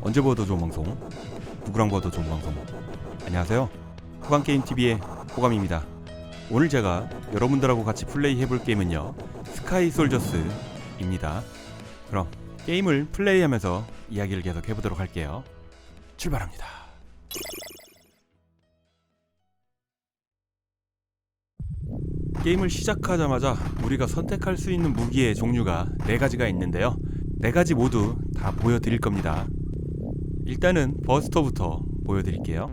언제 보아도 좋은 방송, 누구랑 봐도 좋은 방송. 안녕하세요, 호감게임TV의 호감입니다. 오늘 제가 여러분들하고 같이 플레이해볼 게임은요, 스카이솔저스입니다. 그럼 게임을 플레이하면서 이야기를 계속 해보도록 할게요. 출발합니다. 게임을 시작하자마자 우리가 선택할 수 있는 무기의 종류가 4가지가 있는데요, 4가지 모두 다 보여드릴 겁니다. 일단은 버스터부터 보여드릴게요.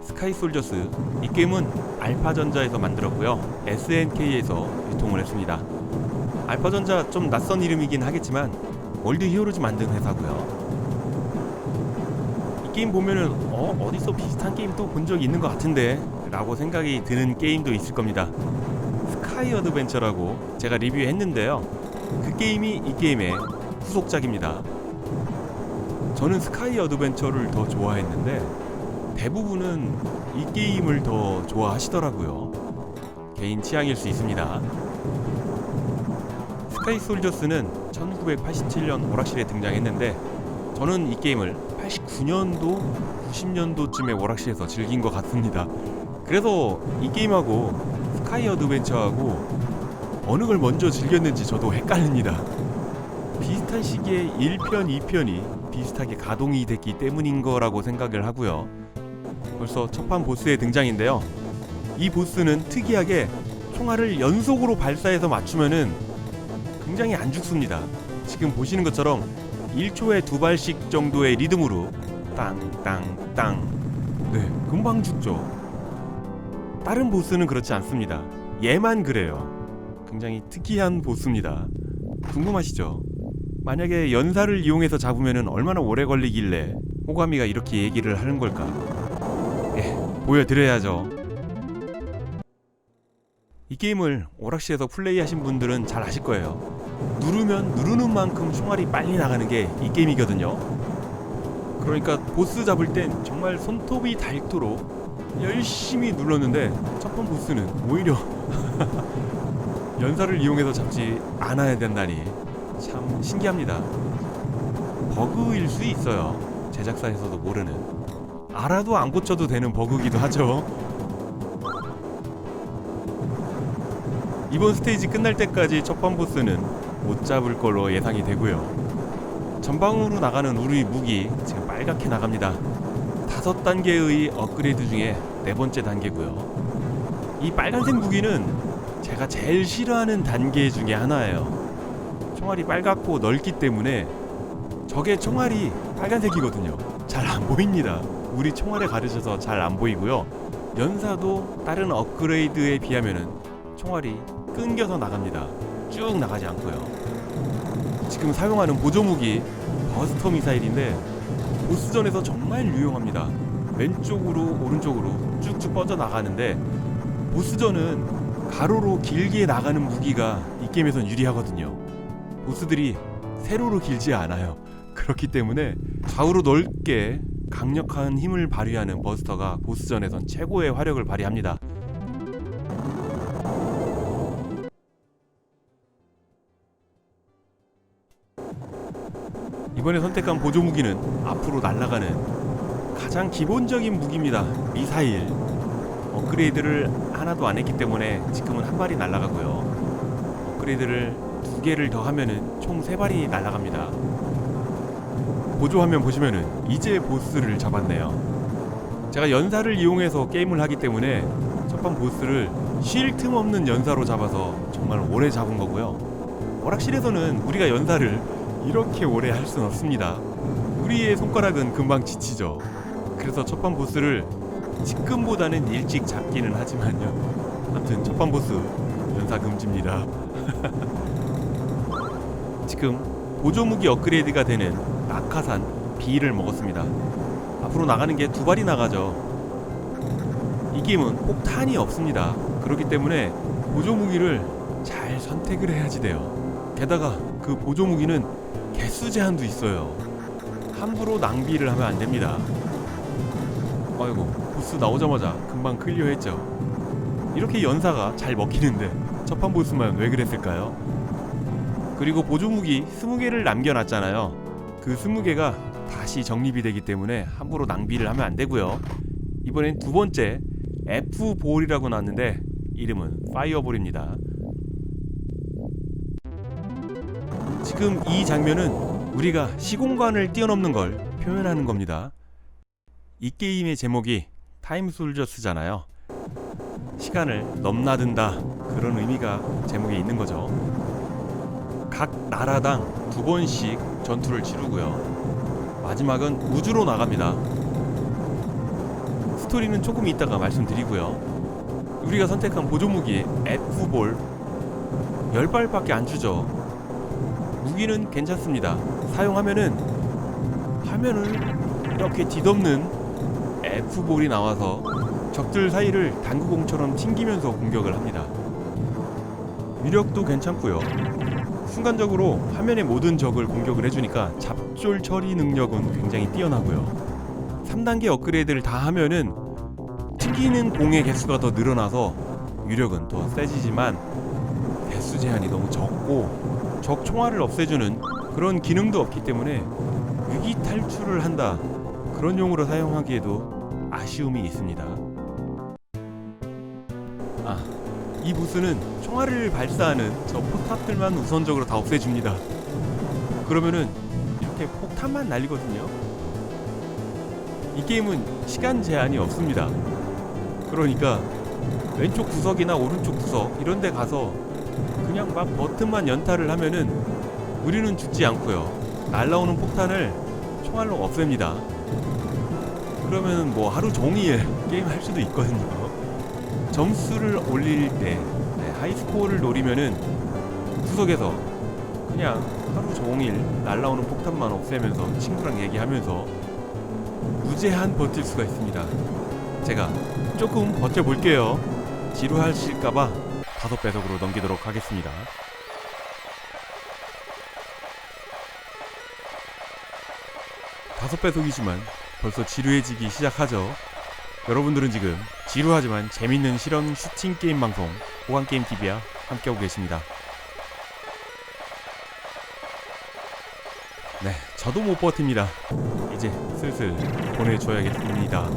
스카이솔저스, 이 게임은 알파전자에서 만들었고요, SNK에서 유통을 했습니다. 알파전자 좀 낯선 이름이긴 하겠지만 월드 히어로즈 만든 회사고요. 이 게임 보면은 어디서 비슷한 게임 또 본 적이 있는 것 같은데 라고 생각이 드는 게임도 있을 겁니다. 스카이 어드벤처라고 제가 리뷰했는데요, 그 게임이 이 게임의 후속작입니다. 저는 스카이 어드벤처를 더 좋아했는데 대부분은 이 게임을 더 좋아하시더라고요. 개인 취향일 수 있습니다. 스카이솔저스는 1987년 오락실에 등장했는데 저는 이 게임을 89년도, 90년도쯤에 오락실에서 즐긴 것 같습니다. 그래서 이 게임하고 스카이 어드벤처하고 어느 걸 먼저 즐겼는지 저도 헷갈립니다. 비슷한 시기에 1편, 2편이 비슷하게 가동이 됐기 때문인 거라고 생각을 하고요. 벌써 첫판 보스의 등장인데요, 이 보스는 특이하게 총알을 연속으로 발사해서 맞추면은 굉장히 안 죽습니다. 지금 보시는 것처럼 1초에 2발씩 정도의 리듬으로 땅땅땅, 네, 금방 죽죠. 다른 보스는 그렇지 않습니다. 얘만 그래요. 굉장히 특이한 보스입니다. 궁금하시죠? 만약에 연사를 이용해서 잡으면 얼마나 오래 걸리길래 호감이가 이렇게 얘기를 하는 걸까? 보여드려야죠. 이 게임을 오락실에서 플레이하신 분들은 잘 아실 거예요. 누르면 누르는 만큼 총알이 빨리 나가는 게 이 게임이거든요. 그러니까 보스 잡을 땐 정말 손톱이 닳도록 열심히 눌렀는데 첫번 보스는 오히려 연사를 이용해서 잡지 않아야 된다니 참 신기합니다. 버그일 수 있어요. 제작사에서도 모르는, 알아도 안 고쳐도 되는 버그기도 하죠. 이번 스테이지 끝날 때까지 첫번 보스는 못 잡을 걸로 예상이 되고요. 전방으로 나가는 우리 무기 지금 빨갛게 나갑니다. 5단계의 업그레이드 중에 4번째 단계고요. 이 빨간색 무기는 제가 제일 싫어하는 단계 중에 하나예요. 총알이 빨갛고 넓기 때문에 적의 총알이 빨간색이거든요. 잘 안 보입니다. 우리 총알에 가려져서 잘 안 보이고요. 연사도 다른 업그레이드에 비하면은 총알이 끊겨서 나갑니다. 쭉 나가지 않고요. 지금 사용하는 보조무기 버스터 미사일인데 보스전에서 정말 유용합니다. 왼쪽으로 오른쪽으로 쭉쭉 뻗어나가는데 보스전은 가로로 길게 나가는 무기가 이 게임에선 유리하거든요. 보스들이 세로로 길지 않아요. 그렇기 때문에 좌우로 넓게 강력한 힘을 발휘하는 버스터가 보스전에선 최고의 화력을 발휘합니다. 이번에 선택한 보조무기는 앞으로 날아가는 가장 기본적인 무기입니다. 미사일. 업그레이드를 하나도 안 했기 때문에 지금은 한 발이 날아가고요. 업그레이드를 2개를 더 하면은 총 3발이 날아갑니다. 보조화면 보시면은 이제 보스를 잡았네요. 제가 연사를 이용해서 게임을 하기 때문에 첫번 보스를 쉴 틈 없는 연사로 잡아서 정말 오래 잡은 거고요. 오락실에서는 우리가 연사를 이렇게 오래 할 순 없습니다. 우리의 손가락은 금방 지치죠. 그래서 첫판 보스를 지금보다는 일찍 잡기는 하지만요, 아무튼 첫판 보스 연사 금지입니다. 지금 보조무기 업그레이드가 되는 낙하산 B를 먹었습니다. 앞으로 나가는 게 2발이 나가죠. 이 게임은 폭탄이 없습니다. 그렇기 때문에 보조무기를 잘 선택을 해야지 돼요. 게다가 그 보조무기는 개수 제한도 있어요. 함부로 낭비를 하면 안 됩니다. 아이고, 보스 나오자마자 금방 클리어했죠. 이렇게 연사가 잘 먹히는데 첫판 보스만 왜 그랬을까요? 그리고 보조무기 20개를 남겨놨잖아요. 그 20개가 다시 적립이 되기 때문에 함부로 낭비를 하면 안 되고요. 이번엔 두 번째 F볼이라고 나왔는데 이름은 파이어볼입니다. 지금 이 장면은 우리가 시공간을 뛰어넘는 걸 표현하는 겁니다. 이 게임의 제목이 타임 솔저스잖아요. 시간을 넘나든다, 그런 의미가 제목에 있는 거죠. 각 나라당 2번씩 전투를 치르고요. 마지막은 우주로 나갑니다. 스토리는 조금 이따가 말씀드리고요. 우리가 선택한 보조무기 F볼 10발밖에 안 주죠. 무기는 괜찮습니다. 사용하면은 화면을 이렇게 뒤덮는 F볼이 나와서 적들 사이를 당구공처럼 튕기면서 공격을 합니다. 위력도 괜찮고요. 순간적으로 화면의 모든 적을 공격을 해주니까 잡졸 처리 능력은 굉장히 뛰어나고요. 3단계 업그레이드를 다 하면은 튕기는 공의 개수가 더 늘어나서 위력은 더 세지지만 개수 제한이 너무 적고 적 총알을 없애주는 그런 기능도 없기 때문에 위기 탈출을 한다, 그런 용으로 사용하기에도 아쉬움이 있습니다. 이 보스는 총알을 발사하는 저 포탑들만 우선적으로 다 없애줍니다. 그러면은 이렇게 폭탄만 날리거든요. 이 게임은 시간 제한이 없습니다. 그러니까 왼쪽 구석이나 오른쪽 구석 이런 데 가서 그냥 막 버튼만 연타를 하면은 우리는 죽지 않고요. 날라오는 폭탄을 총알로 없앱니다. 그러면 뭐 하루 종일 게임 할 수도 있거든요. 점수를 올릴 때 하이스코어를 노리면은 구석에서 그냥 하루 종일 날라오는 폭탄만 없애면서 친구랑 얘기하면서 무제한 버틸 수가 있습니다. 제가 조금 버텨볼게요. 지루하실까봐 5배속으로 넘기도록 하겠습니다. 다섯 배속이지만 벌써 지루해지기 시작하죠. 여러분들은 지금 지루하지만 재밌는 실험 슈팅 게임 방송 호감게임TV와 함께하고 계십니다. 네, 저도 못 버팁니다. 이제 슬슬 보내줘야겠습니다.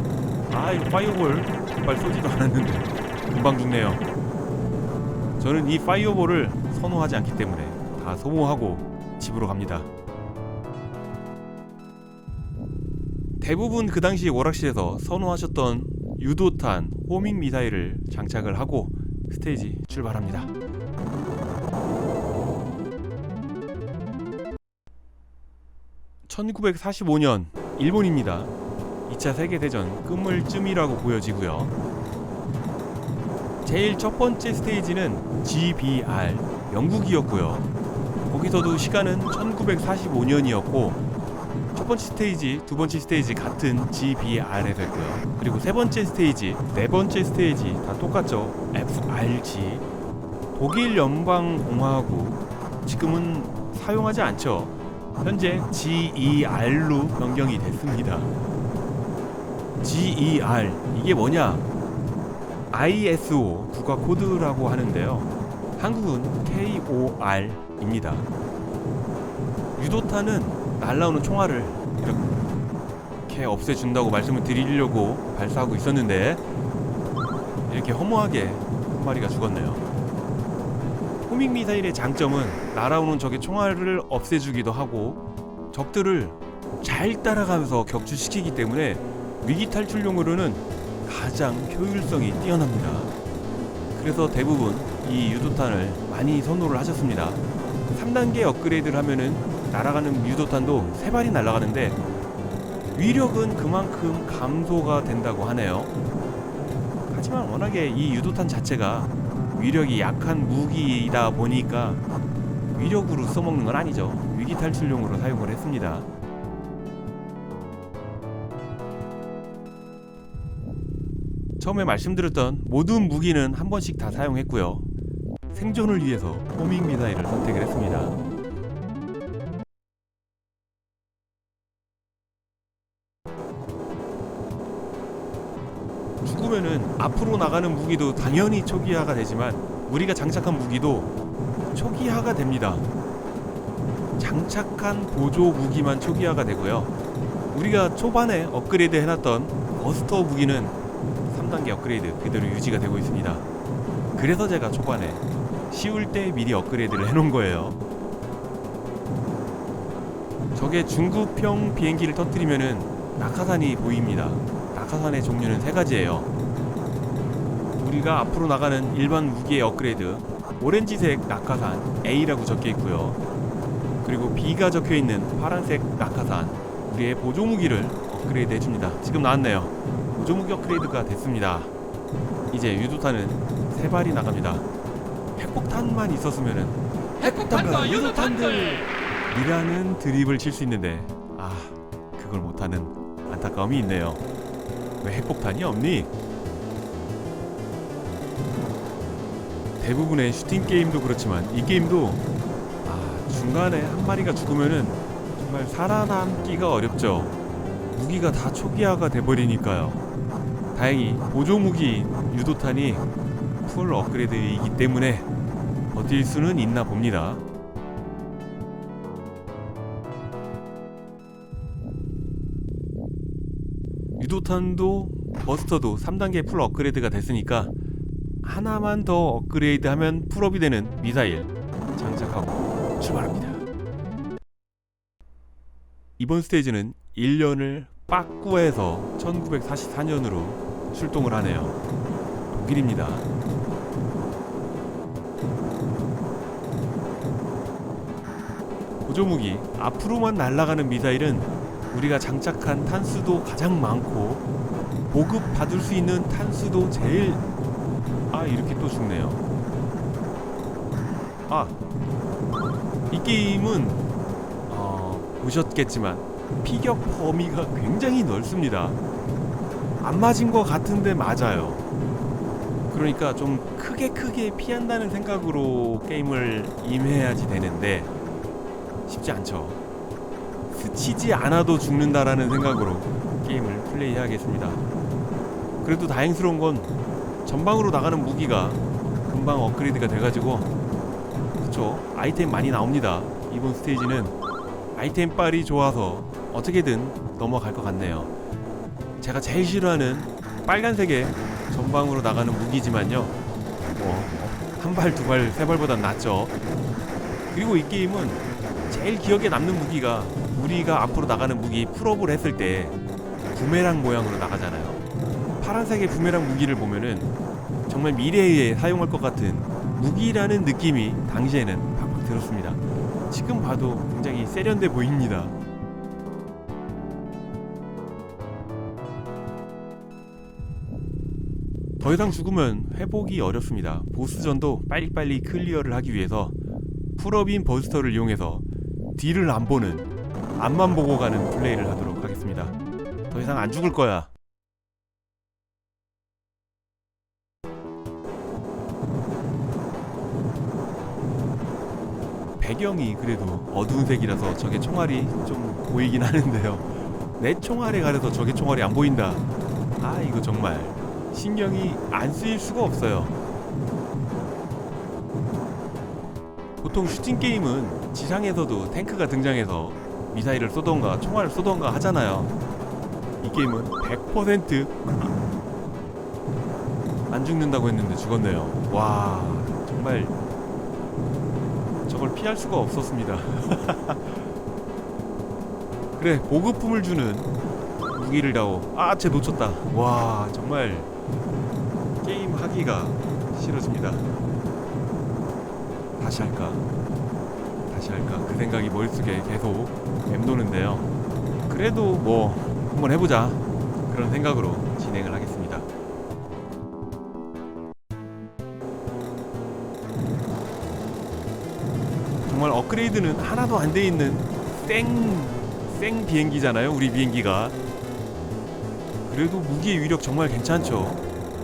이거 파이어볼 정말 쏘지도 않았는데 금방 죽네요. 저는 이 파이어볼을 선호하지 않기 때문에 다 소모하고 집으로 갑니다. 대부분 그 당시 오락실에서 선호하셨던 유도탄, 호밍 미사일을 장착을 하고 스테이지 출발합니다. (1945년) 일본입니다. 2차 세계대전 끝물쯤이라고 보여지고요. 제일 첫 번째 스테이지는 GBR, 영국이었고요. 거기서도 시간은 1945년이었고 첫 번째 스테이지, 두 번째 스테이지 같은 GBR에서 했고요. 그리고 세 번째 스테이지, 네 번째 스테이지 다 똑같죠. FRG. 독일 연방공화국 지금은 사용하지 않죠. 현재 GER로 변경이 됐습니다. GER 이게 뭐냐? ISO 국가 코드라고 하는데요. 한국은 KOR입니다. 유도탄은 날라오는 총알을 이렇게 없애준다고 말씀을 드리려고 발사하고 있었는데 이렇게 허무하게 한 마리가 죽었네요. 호밍 미사일의 장점은 날아오는 적의 총알을 없애주기도 하고 적들을 잘 따라가면서 격추시키기 때문에 위기 탈출용으로는 가장 효율성이 뛰어납니다. 그래서 대부분 이 유도탄을 많이 선호를 하셨습니다. 3단계 업그레이드를 하면은 날아가는 유도탄도 3발이 날아가는데 위력은 그만큼 감소가 된다고 하네요. 하지만 워낙에 이 유도탄 자체가 위력이 약한 무기이다 보니까 위력으로 써먹는 건 아니죠. 위기 탈출용으로 사용을 했습니다. 처음에 말씀드렸던 모든 무기는 한 번씩 다 사용했고요. 생존을 위해서 호밍 미사일을 선택을 했습니다. 죽으면은 앞으로 나가는 무기도 당연히 초기화가 되지만 우리가 장착한 무기도 초기화가 됩니다. 장착한 보조 무기만 초기화가 되고요. 우리가 초반에 업그레이드 해놨던 버스터 무기는 3단계 업그레이드 그대로 유지가 되고 있습니다. 그래서 제가 초반에 쉬울 때 미리 업그레이드를 해놓은 거예요. 적의 중급형 비행기를 터뜨리면은 낙하산이 보입니다. 낙하산의 종류는 3가지예요. 우리가 앞으로 나가는 일반 무기의 업그레이드, 오렌지색 낙하산 A라고 적혀 있고요. 그리고 B가 적혀 있는 파란색 낙하산, 우리의 보조 무기를 업그레이드 해줍니다. 지금 나왔네요. 보조 무기 업그레이드가 됐습니다. 이제 유도탄은 3발이 나갑니다. 핵폭탄만 있었으면은 핵폭탄과 유도탄들! 이라는 드립을 칠 수 있는데 그걸 못하는 안타까움이 있네요. 왜 핵폭탄이 없니? 대부분의 슈팅 게임도 그렇지만 이 게임도 중간에 한 마리가 죽으면은 정말 살아남기가 어렵죠. 무기가 다 초기화가 돼버리니까요. 다행히 보조 무기 유도탄이 풀 업그레이드이기 때문에 버틸 수는 있나 봅니다. 유도탄도 버스터도 3단계 풀 업그레이드가 됐으니까 하나만 더 업그레이드하면 풀업이 되는 미사일 장착하고 출발합니다. 이번 스테이지는 1년을 빠꾸해서 1944년으로 출동을 하네요. 독일입니다. 보조무기 앞으로만 날아가는 미사일은 우리가 장착한 탄수도 가장 많고 보급 받을 수 있는 탄수도 제일 이렇게 또 죽네요. 이 게임은 보셨겠지만 피격 범위가 굉장히 넓습니다. 안 맞은 것 같은데 맞아요. 그러니까 좀 크게 피한다는 생각으로 게임을 임해야지 되는데 쉽지 않죠. 스치지 않아도 죽는다라는 생각으로 게임을 플레이해야겠습니다. 그래도 다행스러운 건 전방으로 나가는 무기가 금방 업그레이드가 돼가지고 그쵸, 아이템 많이 나옵니다. 이번 스테이지는 아이템 빨이 좋아서 어떻게든 넘어갈 것 같네요. 제가 제일 싫어하는 빨간색의 전방으로 나가는 무기지만요, 한 발, 두 발, 세 발보단 낫죠. 그리고 이 게임은 제일 기억에 남는 무기가 우리가 앞으로 나가는 무기 풀업을 했을 때 부메랑 모양으로 나가잖아요. 파란색의 부메랑 무기를 보면은 정말 미래에 사용할 것 같은 무기라는 느낌이 당시에는 팍팍 들었습니다. 지금 봐도 굉장히 세련돼 보입니다. 더 이상 죽으면 회복이 어렵습니다. 보스전도 빨리빨리 클리어를 하기 위해서 풀업인 버스터를 이용해서 뒤를 안 보는, 앞만 보고 가는 플레이를 하도록 하겠습니다. 더 이상 안 죽을 거야. 배경이 그래도 어두운 색이라서 적의 총알이 좀 보이긴 하는데요. 내 총알에 가려서 적의 총알이 안 보인다. 이거 정말 신경이 안 쓰일 수가 없어요. 보통 슈팅 게임은 지상에서도 탱크가 등장해서 미사일을 쏘던가 총알을 쏘던가 하잖아요. 이 게임은 100% 안 죽는다고 했는데 죽었네요. 와, 정말 저걸 피할 수가 없었습니다. 그래, 보급품을 주는 무기를 다오. 쟤 놓쳤다. 와, 정말 게임 하기가 싫어집니다. 다시 할까 그 생각이 머릿속에 계속 맴도는데요. 그래도 뭐 한번 해보자, 그런 생각으로 진행을 하겠습니다. 정말 업그레이드는 하나도 안 돼 있는 생 비행기잖아요, 우리 비행기가. 그래도 무기의 위력 정말 괜찮죠.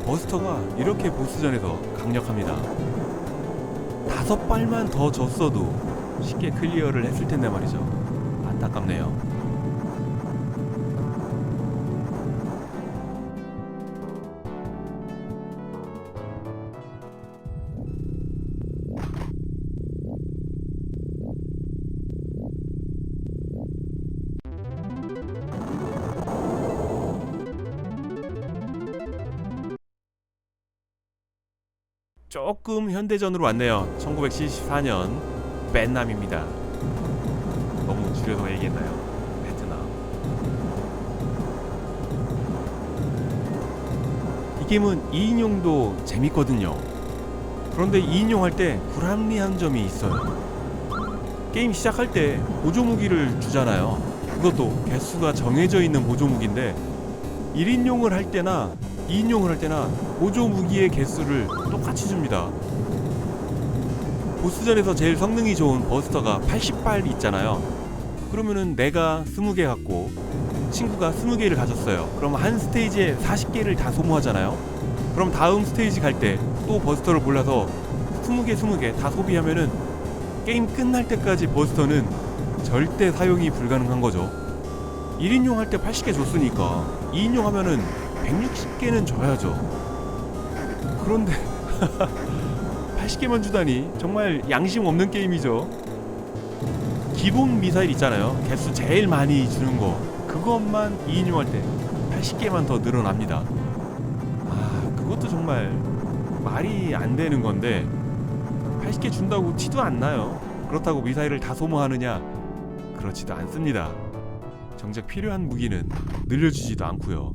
버스터가 이렇게 보스전에서 강력합니다. 5발만 더 줬어도 쉽게 클리어를 했을 텐데 말이죠. 안타깝네요. 조금 현대전으로 왔네요. 1974년 베트남입니다. 너무 줄여서 얘기했나요? 베트남. 이 게임은 2인용도 재밌거든요. 그런데 2인용 할 때 불합리한 점이 있어요. 게임 시작할 때 보조무기를 주잖아요. 그것도 개수가 정해져 있는 보조무기인데 1인용을 할 때나 2인용을 할 때나 보조무기의 개수를 똑같이 줍니다. 보스전에서 제일 성능이 좋은 버스터가 80발 있잖아요. 그러면은 내가 20개 갖고 친구가 20개를 가졌어요. 그럼 한 스테이지에 40개를 다 소모하잖아요. 그럼 다음 스테이지 갈 때 또 버스터를 골라서 20개 다 소비하면은 게임 끝날 때까지 버스터는 절대 사용이 불가능한 거죠. 1인용 할 때 80개 줬으니까 2인용 하면은 160개는 줘야죠. 그런데 80개만 주다니 정말 양심 없는 게임이죠. 기본 미사일 있잖아요. 개수 제일 많이 주는 거. 그것만 2인용 할 때 80개만 더 늘어납니다. 그것도 정말 말이 안 되는 건데 80개 준다고 티도 안 나요. 그렇다고 미사일을 다 소모하느냐? 그렇지도 않습니다. 정작 필요한 무기는 늘려주지도 않고요.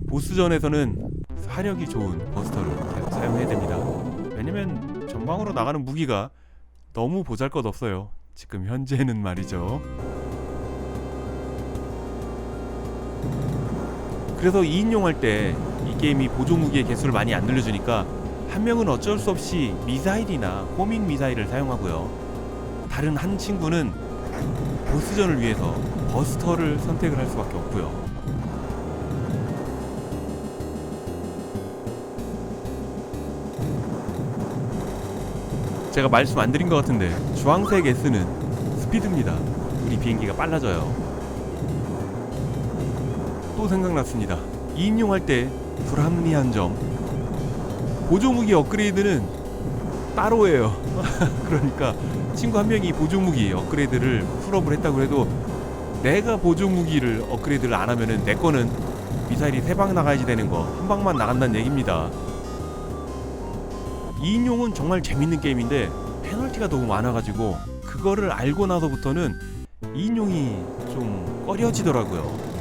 보스전에서는 화력이 좋은 버스터를 계속 사용해야 됩니다. 왜냐면 전방으로 나가는 무기가 너무 보잘것없어요. 지금 현재는 말이죠. 그래서 2인용 할 때 이 게임이 보조무기의 개수를 많이 안 늘려주니까 한 명은 어쩔 수 없이 미사일이나 호밍 미사일을 사용하고요. 다른 한 친구는 보스전을 위해서 버스터를 선택을 할 수밖에 없고요. 제가 말씀 안 드린 것 같은데 주황색 S는 스피드입니다. 우리 비행기가 빨라져요. 또 생각났습니다. 2인용 할 때 불합리한 점. 보조무기 업그레이드는 따로예요. 그러니까 친구 한 명이 보조무기 업그레이드를 풀업을 했다고 해도 내가 보조무기를 업그레이드를 안 하면은 내 거는 미사일이 3방 나가야지 되는 거 한 방만 나간다는 얘기입니다. 2인용은 정말 재밌는 게임인데 페널티가 너무 많아가지고 그거를 알고 나서부터는 2인용이 좀 꺼려지더라고요.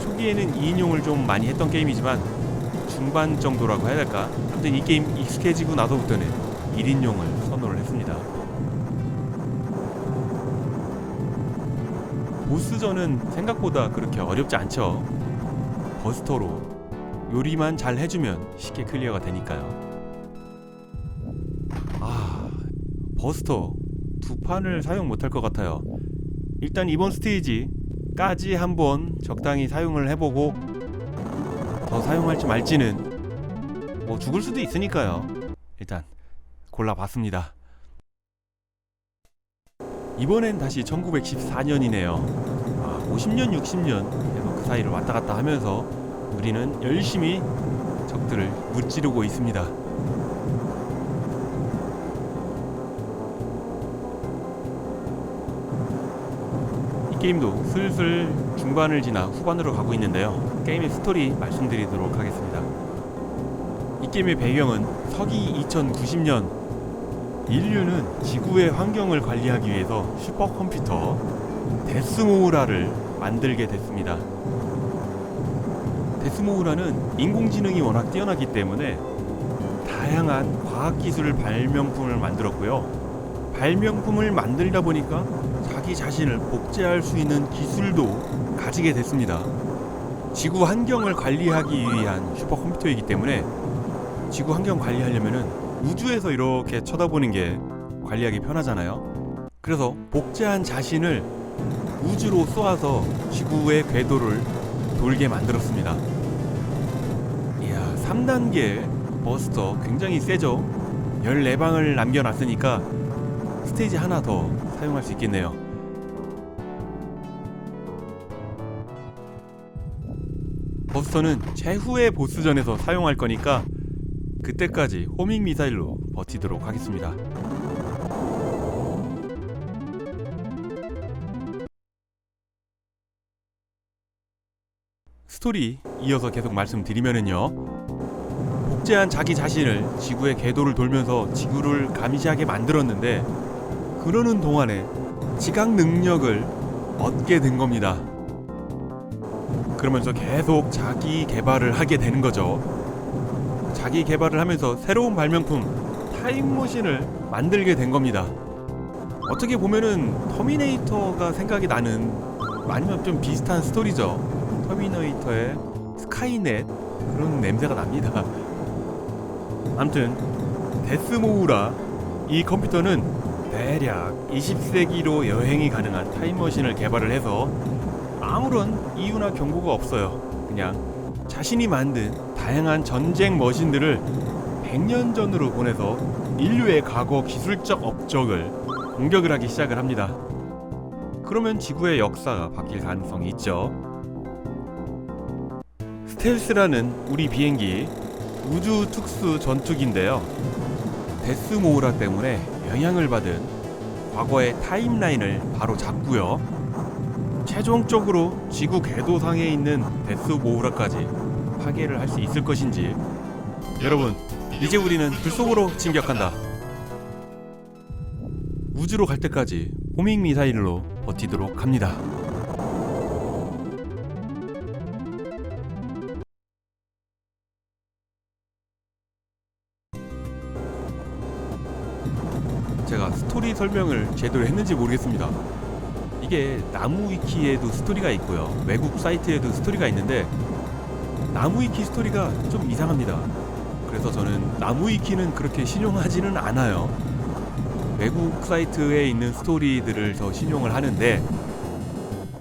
초기에는 2인용을 좀 많이 했던 게임이지만 중반 정도라고 해야 될까? 아무튼 이 게임 익숙해지고 나서부터는 1인용을 선호를 했습니다. 보스전은 생각보다 그렇게 어렵지 않죠. 버스터로 요리만 잘 해주면 쉽게 클리어가 되니까요. 버스터 2판을 사용 못할 것 같아요. 일단 이번 스테이지까지 한번 적당히 사용을 해보고 더 사용할지 말지는 뭐 죽을 수도 있으니까요. 일단 골라봤습니다. 이번엔 다시 1914년이네요. 50년, 60년 계속 그 사이를 왔다 갔다 하면서 우리는 열심히 적들을 무찌르고 있습니다. 게임도 슬슬 중반을 지나 후반으로 가고 있는데요. 게임의 스토리 말씀드리도록 하겠습니다. 이 게임의 배경은 서기 2090년, 인류는 지구의 환경을 관리하기 위해서 슈퍼컴퓨터 데스모우라를 만들게 됐습니다. 데스모우라는 인공지능이 워낙 뛰어나기 때문에 다양한 과학기술 발명품을 만들었고요. 발명품을 만들다 보니까 자기 자신을 복제할 수 있는 기술도 가지게 됐습니다. 지구 환경을 관리하기 위한 슈퍼컴퓨터이기 때문에 지구 환경 관리하려면은 우주에서 이렇게 쳐다보는 게 관리하기 편하잖아요. 그래서 복제한 자신을 우주로 쏘아서 지구의 궤도를 돌게 만들었습니다. 이야, 3단계 버스터 굉장히 세죠? 14방을 남겨놨으니까 스테이지 하나 더 사용할 수 있겠네요. 버스터는 최후의 보스전에서 사용할 거니까 그때까지 호밍 미사일로 버티도록 하겠습니다. 스토리 이어서 계속 말씀드리면은요, 복제한 자기 자신을 지구의 궤도를 돌면서 지구를 감시하게 만들었는데, 그러는 동안에 지각 능력을 얻게 된 겁니다. 그러면서 계속 자기 개발을 하게 되는 거죠. 자기 개발을 하면서 새로운 발명품 타임머신을 만들게 된 겁니다. 어떻게 보면은 터미네이터가 생각이 나는, 아니면 좀 비슷한 스토리죠. 터미네이터의 스카이넷, 그런 냄새가 납니다. 아무튼 데스모우라, 이 컴퓨터는 대략 20세기로 여행이 가능한 타임머신을 개발을 해서 아무런 이유나 경고가 없어요. 그냥 자신이 만든 다양한 전쟁 머신들을 100년 전으로 보내서 인류의 과거 기술적 업적을 공격을 하기 시작을 합니다. 그러면 지구의 역사가 바뀔 가능성이 있죠. 스텔스라는 우리 비행기, 우주 특수 전투기인데요. 데스모우라 때문에 영향을 받은 과거의 타임라인을 바로 잡고요. 최종적으로 지구 궤도상에 있는 데스모우라까지 파괴를 할 수 있을 것인지. 여러분, 이제 우리는 불속으로 진격한다. 우주로 갈 때까지 호밍 미사일로 버티도록 합니다. 제가 스토리 설명을 제대로 했는지 모르겠습니다. 이게 나무위키에도 스토리가 있고요, 외국 사이트에도 스토리가 있는데 나무위키 스토리가 좀 이상합니다. 그래서 저는 나무위키는 그렇게 신용하지는 않아요. 외국 사이트에 있는 스토리들을 더 신용을 하는데,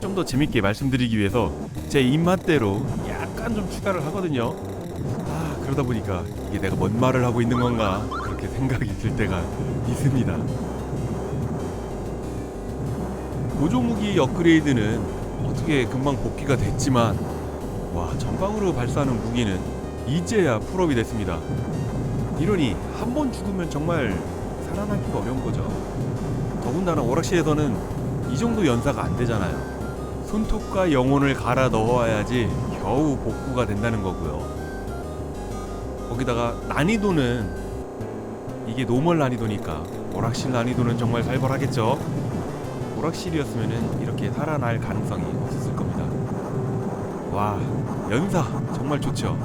좀 더 재밌게 말씀드리기 위해서 제 입맛대로 약간 좀 추가를 하거든요. 그러다 보니까 이게 내가 뭔 말을 하고 있는 건가, 그렇게 생각이 들 때가 있습니다. 보조무기 업그레이드는 어떻게 금방 복귀가 됐지만, 와, 전방으로 발사하는 무기는 이제야 풀업이 됐습니다. 이러니 한 번 죽으면 정말 살아남기가 어려운 거죠. 더군다나 오락실에서는 이 정도 연사가 안 되잖아요. 손톱과 영혼을 갈아 넣어야지 겨우 복구가 된다는 거고요. 거기다가 난이도는 이게 노멀 난이도니까 오락실 난이도는 정말 살벌하겠죠. 오락실이었으면 이렇게 살아날 가능성이 없었을 겁니다. 와, 연사 정말 좋죠.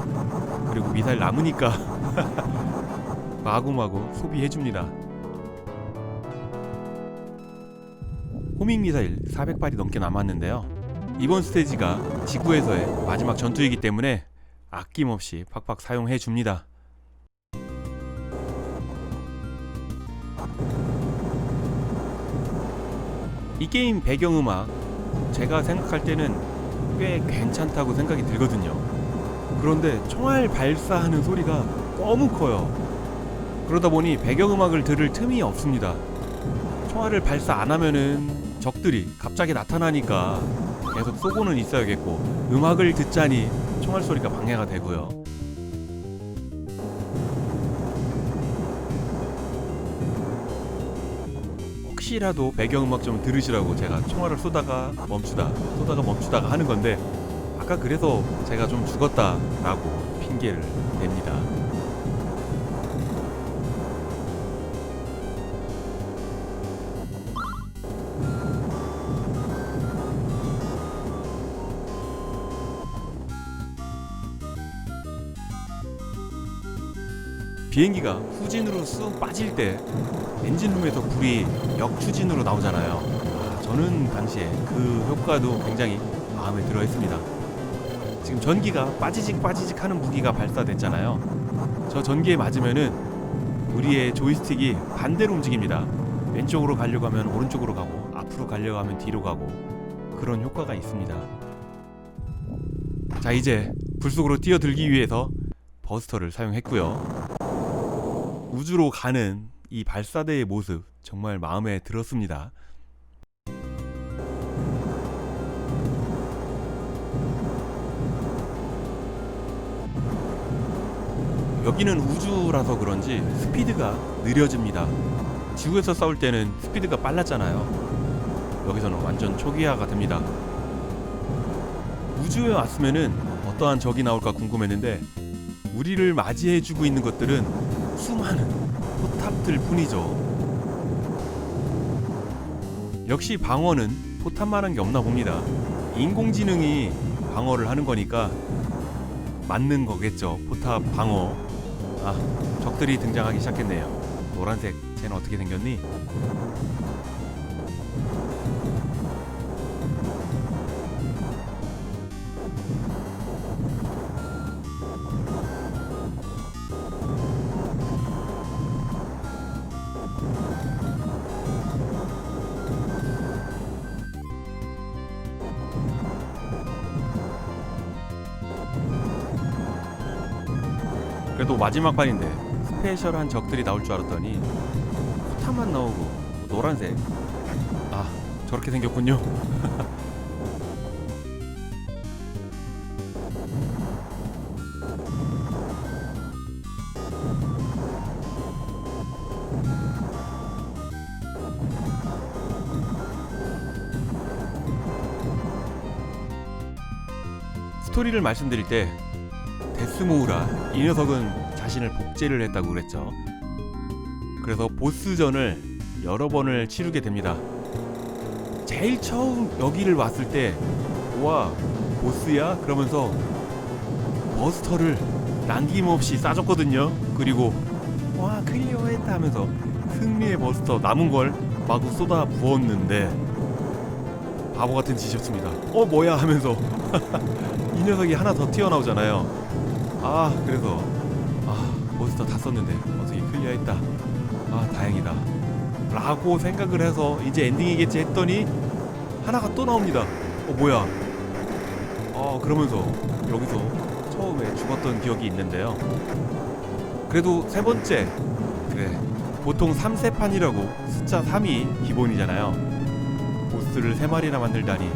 그리고 미사일 남으니까 마구마구 소비해줍니다. 호밍 미사일 400발이 넘게 남았는데요. 이번 스테이지가 지구에서의 마지막 전투이기 때문에 아낌없이 팍팍 사용해줍니다. 이 게임 배경음악 제가 생각할 때는 꽤 괜찮다고 생각이 들거든요. 그런데 총알 발사하는 소리가 너무 커요. 그러다 보니 배경음악을 들을 틈이 없습니다. 총알을 발사 안 하면은 적들이 갑자기 나타나니까 계속 쏘고는 있어야겠고, 음악을 듣자니 총알 소리가 방해가 되고요. 혹시라도 배경음악 좀 들으시라고 제가 총알을 쏘다가 멈추다가 하는 건데, 아까 그래서 제가 좀 죽었다라고 핑계를 냅니다. 비행기가 후진으로 쑥 빠질 때 엔진룸에서 불이 역추진으로 나오잖아요. 저는 당시에 그 효과도 굉장히 마음에 들어 했습니다. 지금 전기가 빠지직 하는 무기가 발사됐잖아요. 저 전기에 맞으면은 우리의 조이스틱이 반대로 움직입니다. 왼쪽으로 가려고 하면 오른쪽으로 가고, 앞으로 가려고 하면 뒤로 가고, 그런 효과가 있습니다. 자, 이제 불속으로 뛰어들기 위해서 버스터를 사용했고요. 우주로 가는 이 발사대의 모습 정말 마음에 들었습니다. 여기는 우주라서 그런지 스피드가 느려집니다. 지구에서 싸울 때는 스피드가 빨랐잖아요. 여기서는 완전 초기화가 됩니다. 우주에 왔으면은 어떠한 적이 나올까 궁금했는데 우리를 맞이해주고 있는 것들은 수많은 포탑들 뿐이죠. 역시 방어는 포탑만한 게 없나 봅니다. 인공지능이 방어를 하는 거니까 맞는 거겠죠. 포탑 방어. 아, 적들이 등장하기 시작했네요. 노란색, 쟤는 어떻게 생겼니? 그래도 마지막 판인데 스페셜한 적들이 나올 줄 알았더니 포탑만 나오고 노란색. 아, 저렇게 생겼군요. 스토리를 말씀드릴 때 데스모우라 이 녀석은 자신을 복제를 했다고 그랬죠. 그래서 보스전을 여러 번을 치르게 됩니다. 제일 처음 여기를 왔을 때 와, 보스야? 그러면서 버스터를 남김없이 쏴줬거든요. 그리고 와, 클리어했다 하면서 승리의 버스터 남은 걸 마구 쏟아 부었는데 바보 같은 짓이었습니다. 뭐야 하면서 이 녀석이 하나 더 튀어나오잖아요. 그래서 버스터 다 썼는데 어떻게 클리어했다. 다행이다 라고 생각을 해서 이제 엔딩이겠지 했더니 하나가 또 나옵니다. 뭐야. 그러면서 여기서 처음에 죽었던 기억이 있는데요. 그래도 세 번째, 그래, 보통 3세판이라고 숫자 3이 기본이잖아요. 보스를 3마리나 만들다니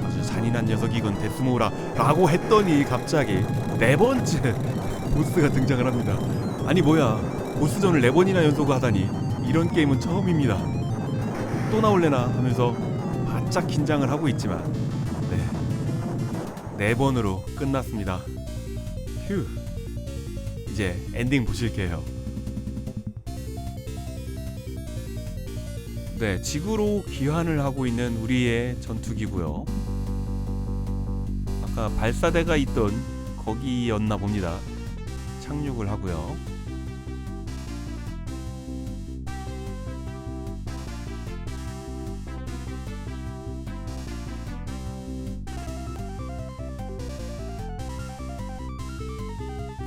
아주 잔인한 녀석이군 데스모우라 라고 했더니 갑자기 네 번째 보스가 등장을 합니다. 아니 뭐야, 보스전을 4번이나 연속 하다니 이런 게임은 처음입니다. 또 나올래나 하면서 바짝 긴장을 하고 있지만 네 4번으로 끝났습니다. 휴, 이제 엔딩 보실게요. 네, 지구로 귀환을 하고 있는 우리의 전투기고요. 아까 발사대가 있던 거기였나 봅니다. 착륙을 하고요.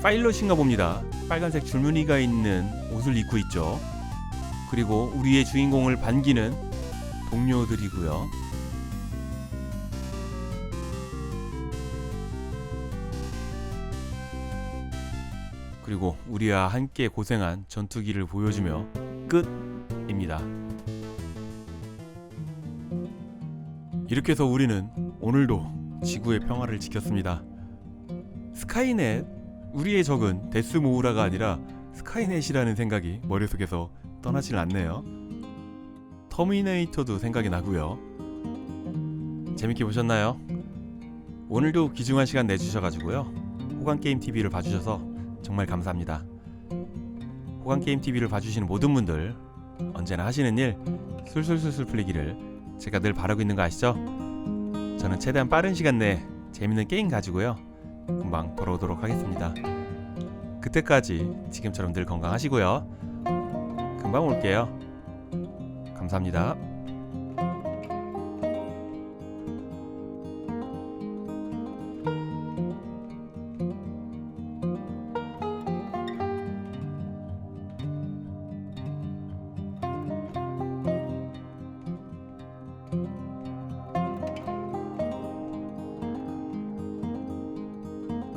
파일럿인가 봅니다. 빨간색 줄무늬가 있는 옷을 입고 있죠. 그리고 우리의 주인공을 반기는 동료들이고요. 그리고 우리와 함께 고생한 전투기를 보여주며 끝입니다. 이렇게 해서 우리는 오늘도 지구의 평화를 지켰습니다. 스카이넷, 우리의 적은 데스모우라가 아니라 스카이넷이라는 생각이 머릿속에서 떠나질 않네요. 터미네이터도 생각이 나고요. 재밌게 보셨나요? 오늘도 귀중한 시간 내주셔가지고요. 호감게임TV를 봐주셔서 정말 감사합니다. 호감게임TV를 봐주시는 모든 분들 언제나 하시는 일 술술술술 풀리기를 제가 늘 바라고 있는 거 아시죠? 저는 최대한 빠른 시간 내에 재밌는 게임 가지고요 금방 돌아오도록 하겠습니다. 그때까지 지금처럼 늘 건강하시고요. 금방 올게요. 감사합니다.